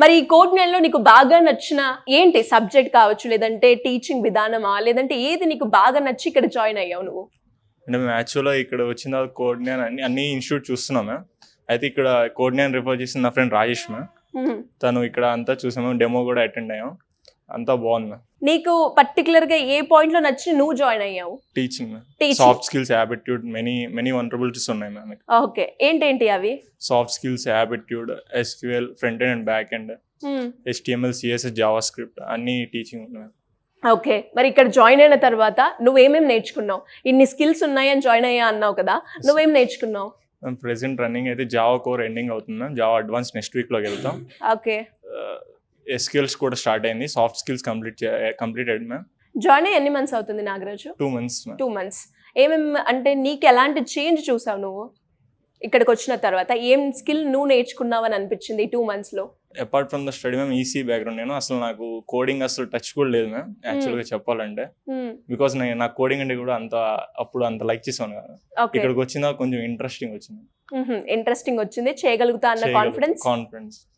మరి ఈ కోడ్ నెలలో నీకు బాగా నచ్చిన ఏంటి సబ్జెక్ట్ కావచ్చు, లేదంటే టీచింగ్ విధానమా, లేదంటే ఏది నీకు బాగా నచ్చి ఇక్కడ జాయిన్ అయ్యావు నువ్వు? అంటే మేము యాక్చువల్గా ఇక్కడ వచ్చిన తర్వాత కోడ్ని అన్ని ఇన్స్టిట్యూట్ చూస్తున్నాము. అయితే ఇక్కడ కోడ్ని రిఫర్ చేసిన నా ఫ్రెండ్ రాజేష్ తను ఇక్కడ అంతా చూసాము, డెమో కూడా అటెండ్ అయ్యాం, అంతా బాగుంది. నీకు పర్టికులర్ గా ఏ పాయింట్ లో నచ్చి నువ్వు జాయిన్ అయ్యావు? Teaching, soft skills, aptitude, many vulnerabilities ఉన్నాయి మ్యామ్. ఓకే, ఏంటేంటి అవి? Soft skills, aptitude, SQL, front end and back end, HTML, CSS, JavaScript అన్ని టీచింగ్ ఉన్నాయి. ఓకే, మరి ఇక్కడ జాయిన్ అయిన తర్వాత నువ్వేమేమి నేర్చుకున్నావు? ఇన్ని స్కిల్స్ ఉన్నాయని జాయిన్ అయ్యా అన్నావు కదా, నువ్వేం నేర్చుకున్నావు? ప్రెసెంట్ రన్నింగ్ అయితే జావా కోర్ ఎండింగ్ అవుతుంది, జావా అడ్వాన్స్ నెక్స్ట్ వీక్ లోకి వెళ్తాం. ఓకే, SQLs కూడా స్టార్ట్ అయింది, soft skills completed ma'am. Join అయ్యి ఎన్ని మంత్స్ అవుతుంది నాగరాజు? 2 months. 2 months. ఏమేమి అంటే నీకు ఎలాంటి చేంజ్ చూసావు నువ్వు ఇక్కడికి వచ్చిన తర్వాత? ఏం స్కిల్ నువ్వు నేర్చుకున్నావు అని అనిపించింది ఈ 2 months లో? Apart from the study ma'am, EC background, నేను అసలు నాకు కోడింగ్ అసలు టచ్ కూడా లేదు మ్యామ్ యాక్చువల్గా చెప్పాలంటే. బికాస్ నాకు కోడింగ్ అంటే కూడా అప్పుడు అంత లైక్ చేసాను కదా, ఇక్కడికి వచ్చినా కొంచెం ఇంట్రెస్టింగ్ వచ్చింది, చేయగలుగుతా అన్న కాన్ఫిడెన్స్.